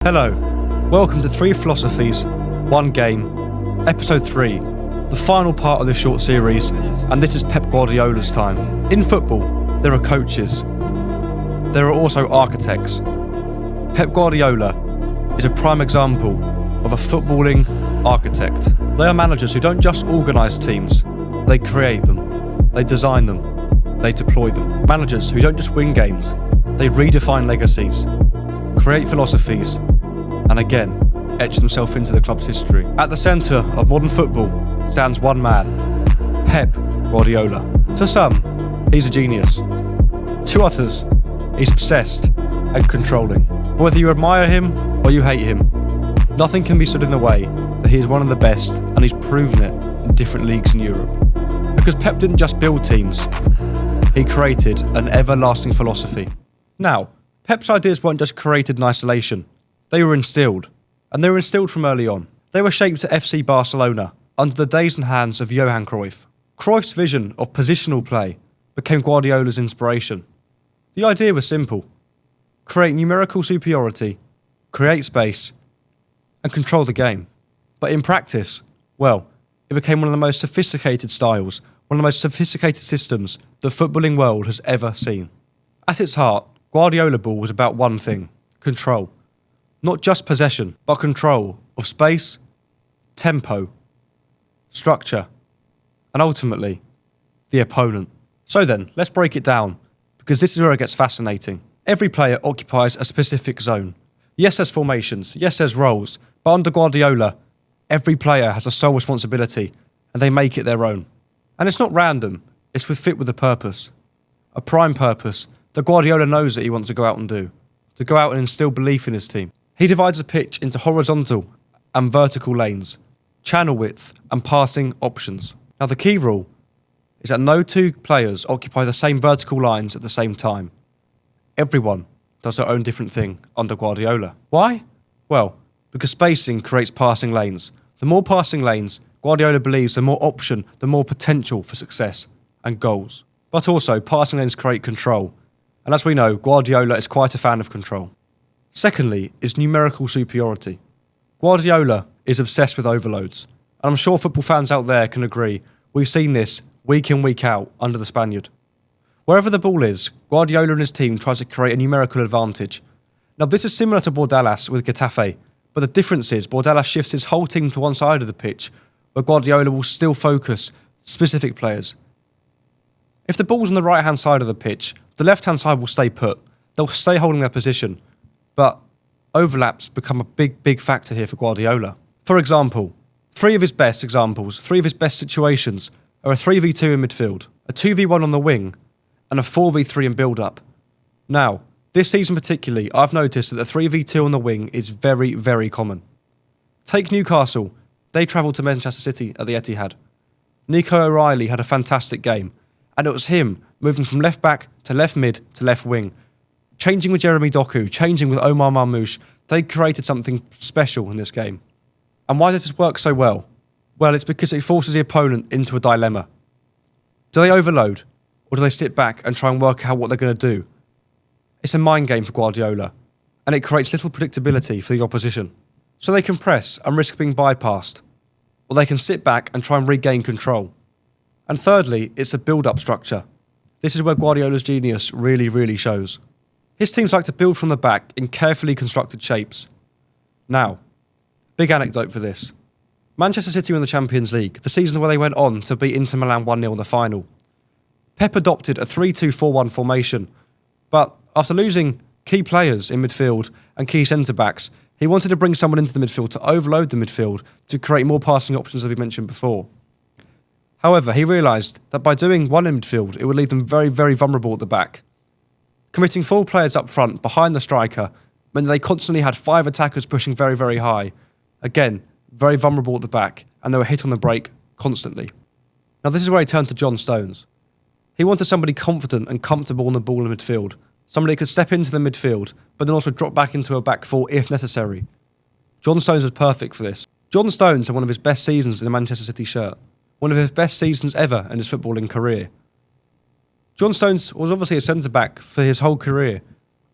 Hello, welcome to 3 Philosophies, 1 Game, Episode 3, the final part of this short series, and this is Pep Guardiola's time. In football, there are coaches. There are also architects. Pep Guardiola is a prime example of a footballing architect. They are managers who don't just organise teams, they create them, they design them, they deploy them. Managers who don't just win games, they redefine legacies, create philosophies, and again, etch themselves into the club's history. At the centre of modern football stands one man, Pep Guardiola. To some, he's a genius. To others, he's obsessed and controlling. But whether you admire him or you hate him, nothing can be stood in the way that he is one of the best, and he's proven it in different leagues in Europe. Because Pep didn't just build teams, he created an everlasting philosophy. Now, Pep's ideas weren't just created in isolation. They were instilled, and they were instilled from early on. They were shaped at FC Barcelona under the days and hands of Johan Cruyff. Cruyff's vision of positional play became Guardiola's inspiration. The idea was simple: create numerical superiority, create space, and control the game. But in practice, well, it became one of the most sophisticated styles, one of the most sophisticated systems the footballing world has ever seen. At its heart, Guardiola ball was about one thing: control. Not just possession, but control of space, tempo, structure, and ultimately, the opponent. So then, let's break it down, because this is where it gets fascinating. Every player occupies a specific zone. Yes, there's formations, yes, there's roles, but under Guardiola, every player has a sole responsibility, and they make it their own. And it's not random, it's fit with a purpose. A prime purpose that Guardiola knows that he wants to go out and do, to go out and instill belief in his team. He divides the pitch into horizontal and vertical lanes, channel width and passing options. Now the key rule is that no two players occupy the same vertical lines at the same time. Everyone does their own different thing under Guardiola. Why? Well, because spacing creates passing lanes. The more passing lanes, Guardiola believes the more option, the more potential for success and goals. But also, passing lanes create control. And as we know, Guardiola is quite a fan of control. Secondly is numerical superiority. Guardiola is obsessed with overloads, and I'm sure football fans out there can agree. We've seen this week in, week out under the Spaniard. Wherever the ball is, Guardiola and his team tries to create a numerical advantage. Now this is similar to Bordalas with Getafe, but the difference is Bordalas shifts his whole team to one side of the pitch, where Guardiola will still focus specific players. If the ball's on the right-hand side of the pitch, the left-hand side will stay put. They'll stay holding their position. But overlaps become a big factor here for Guardiola. For example, three of his best situations are a 3v2 in midfield, a 2v1 on the wing, and a 4v3 in build-up. Now, this season particularly, I've noticed that the 3v2 on the wing is very common. Take Newcastle. They travelled to Manchester City at the Etihad. Nico O'Reilly had a fantastic game, and it was him moving from left back to left mid to left wing, changing with Jeremy Doku, changing with Omar Marmoush. They created something special in this game. And why does this work so well? Well, it's because it forces the opponent into a dilemma. Do they overload, or do they sit back and try and work out what they're going to do? It's a mind game for Guardiola, and it creates little predictability for the opposition. So they can press and risk being bypassed, or they can sit back and try and regain control. And thirdly, it's a build-up structure. This is where Guardiola's genius really shows. His teams like to build from the back in carefully constructed shapes. Now, big anecdote for this. Manchester City won the Champions League, the season where they went on to beat Inter Milan 1-0 in the final. Pep adopted a 3-2-4-1 formation, but after losing key players in midfield and key centre-backs, he wanted to bring someone into the midfield to overload the midfield to create more passing options, as we mentioned before. However, he realised that by doing one in midfield, it would leave them very vulnerable at the back. Committing 4 players up front behind the striker meant that they constantly had 5 attackers pushing very high. Again, very vulnerable at the back, and they were hit on the break constantly. Now this is where he turned to John Stones. He wanted somebody confident and comfortable on the ball in midfield, somebody who could step into the midfield, but then also drop back into a back four if necessary. John Stones was perfect for this. John Stones had one of his best seasons in a Manchester City shirt, one of his best seasons ever in his footballing career. John Stones was obviously a centre-back for his whole career,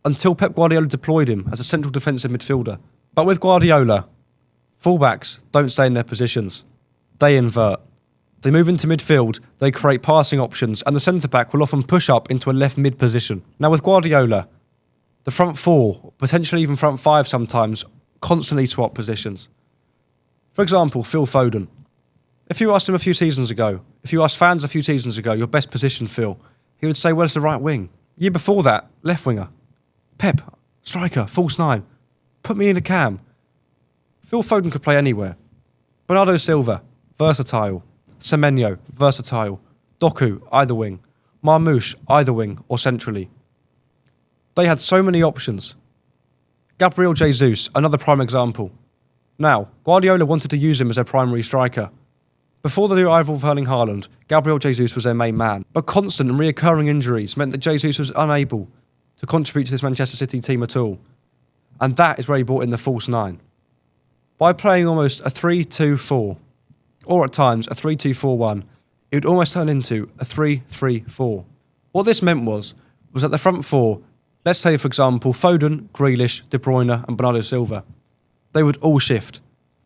until Pep Guardiola deployed him as a central defensive midfielder, But with Guardiola, fullbacks don't stay in their positions. They invert. They move into midfield, they create passing options, and the centre-back will often push up into a left mid position. Now with Guardiola, the front four, potentially even front five sometimes, constantly swap positions. For example, Phil Foden. If you asked him a few seasons ago, if you asked fans a few seasons ago, your best position, Phil, he would say, well, it's the right wing. Year before that, left winger. Pep, striker, false nine. Put me in a cam. Phil Foden could play anywhere. Bernardo Silva, versatile. Semenyo, versatile. Doku, either wing. Marmoush, either wing or centrally. They had so many options. Gabriel Jesus, another prime example. Now, Guardiola wanted to use him as their primary striker. Before the new arrival of Erling Haaland, Gabriel Jesus was their main man. But constant and reoccurring injuries meant that Jesus was unable to contribute to this Manchester City team at all. And that is where he brought in the false nine. By playing almost a 3-2-4, or at times a 3-2-4-1, it would almost turn into a 3-3-4. What this meant was that the front four, let's say for example Foden, Grealish, De Bruyne and Bernardo Silva, they would all shift.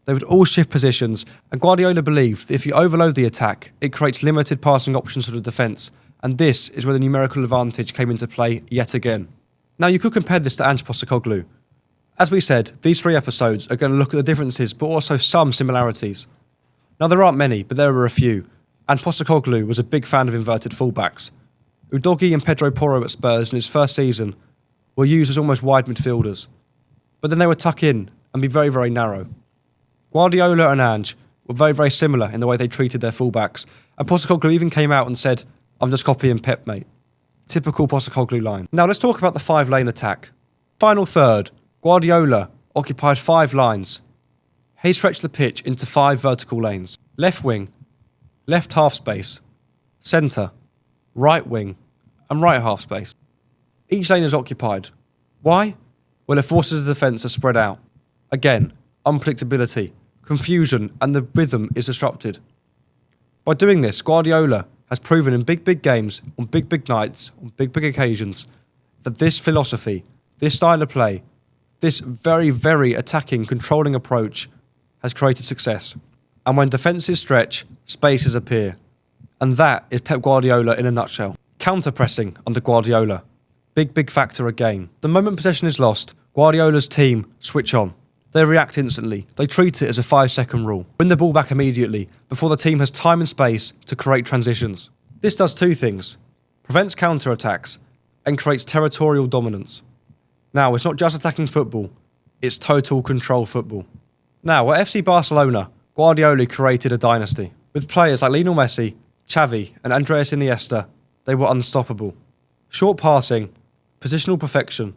They would all shift positions, and Guardiola believed that if you overload the attack, it creates limited passing options for the defence, and this is where the numerical advantage came into play yet again. Now you could compare this to Ange Postecoglou. As we said, these 3 episodes are going to look at the differences but also some similarities. Now there aren't many, but there were a few, and Postecoglou was a big fan of inverted fullbacks. Udogie and Pedro Porro at Spurs in his first season were used as almost wide midfielders, but then they would tuck in and be very, very narrow. Guardiola and Ange were very, very similar in the way they treated their fullbacks, and Postecoglou even came out and said, I'm just copying Pep, mate. Typical Postecoglou line. Now let's talk about the 5-lane attack. Final third, Guardiola occupied 5 lines. He stretched the pitch into 5 vertical lanes. Left wing, left half space, centre, right wing, and right half space. Each lane is occupied. Why? Well, it forces the defence to spread out. Again, unpredictability, confusion, and the rhythm is disrupted. By doing this, Guardiola has proven in big games, on big nights, on big occasions, that this philosophy, this style of play, this very, very attacking, controlling approach has created success. And when defences stretch, spaces appear. And that is Pep Guardiola in a nutshell. Counter-pressing under Guardiola. Big factor again. The moment possession is lost, Guardiola's team switch on. They react instantly. They treat it as a 5-second rule. Win the ball back immediately, before the team has time and space to create transitions. This does 2 things. Prevents counter-attacks, and creates territorial dominance. Now, it's not just attacking football, it's total control football. Now, at FC Barcelona, Guardiola created a dynasty. With players like Lionel Messi, Xavi and Andres Iniesta, they were unstoppable. Short passing, positional perfection,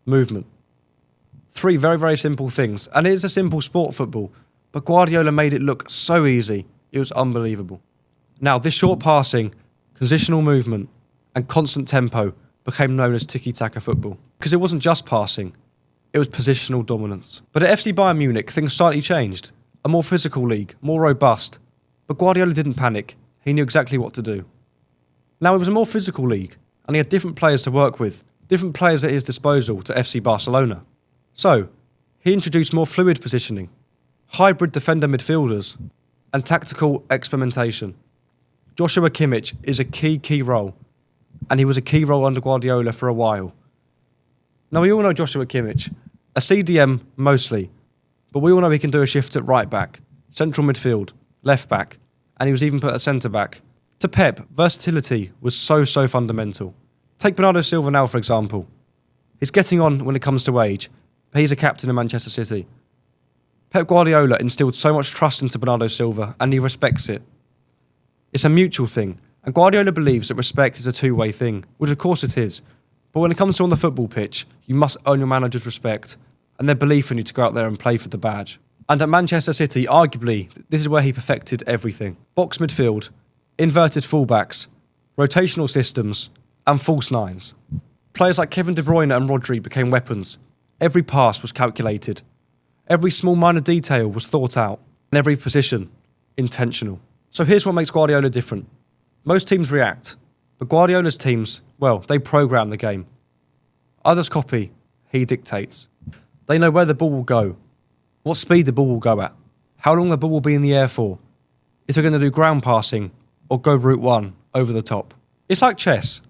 movement. 3 very, very simple things, and it is a simple sport, football, but Guardiola made it look so easy, it was unbelievable. Now, this short passing, positional movement and constant tempo became known as tiki-taka football, because it wasn't just passing, it was positional dominance. But at FC Bayern Munich, things slightly changed. A more physical league, more robust. But Guardiola didn't panic, he knew exactly what to do. Now, it was a more physical league, and he had different players to work with, different players at his disposal to FC Barcelona. So, he introduced more fluid positioning, hybrid defender midfielders, and tactical experimentation. Joshua Kimmich is a key role, and he was a key role under Guardiola for a while. Now, we all know Joshua Kimmich, a CDM mostly, but we all know he can do a shift at right back, central midfield, left back, and he was even put at centre back. To Pep, versatility was so fundamental. Take Bernardo Silva now, for example. He's getting on when it comes to age, but he's a captain in Manchester City. Pep Guardiola instilled so much trust into Bernardo Silva, and he respects it. It's a mutual thing, and Guardiola believes that respect is a 2-way thing, which of course it is. But when it comes to on the football pitch, you must earn your manager's respect and their belief in you to go out there and play for the badge. And at Manchester City, arguably, this is where he perfected everything. Box midfield, inverted fullbacks, rotational systems, and false nines. Players like Kevin De Bruyne and Rodri became weapons. Every pass was calculated. Every small minor detail was thought out. And every position, intentional. So here's what makes Guardiola different. Most teams react. But Guardiola's teams, well, they program the game. Others copy, he dictates. They know where the ball will go, what speed the ball will go at, how long the ball will be in the air for, if they're going to do ground passing or go route one over the top. It's like chess,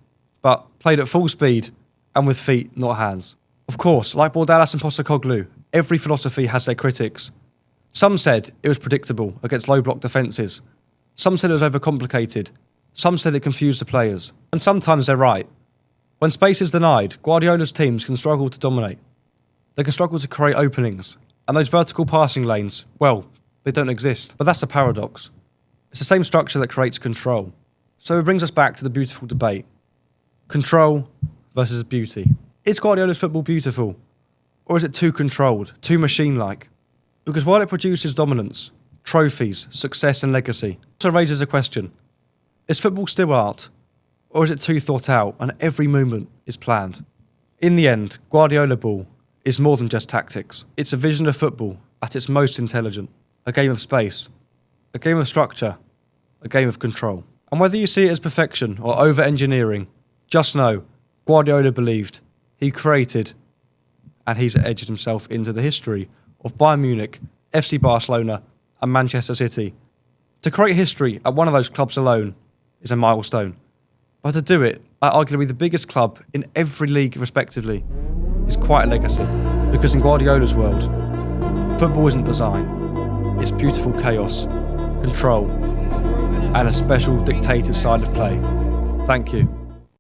but played at full speed and with feet, not hands. Of course, like Bordalas and Postecoglou, every philosophy has their critics. Some said it was predictable against low block defences. Some said it was overcomplicated. Some said it confused the players. And sometimes they're right. When space is denied, Guardiola's teams can struggle to dominate. They can struggle to create openings. And those vertical passing lanes, well, they don't exist. But that's a paradox. It's the same structure that creates control. So it brings us back to the beautiful debate. Control versus beauty. Is Guardiola's football beautiful? Or is it too controlled, too machine-like? Because while it produces dominance, trophies, success and legacy, it also raises a question. Is football still art? Or is it too thought out and every movement is planned? In the end, Guardiola ball is more than just tactics. It's a vision of football at its most intelligent. A game of space, a game of structure, a game of control. And whether you see it as perfection or over-engineering, just know Guardiola believed, he created, and he's edged himself into the history of Bayern Munich, FC Barcelona and Manchester City. To create history at one of those clubs alone is a milestone. But to do it at arguably the biggest club in every league respectively is quite a legacy. Because in Guardiola's world, football isn't design. It's beautiful chaos, control, and a special dictated side of play. Thank you.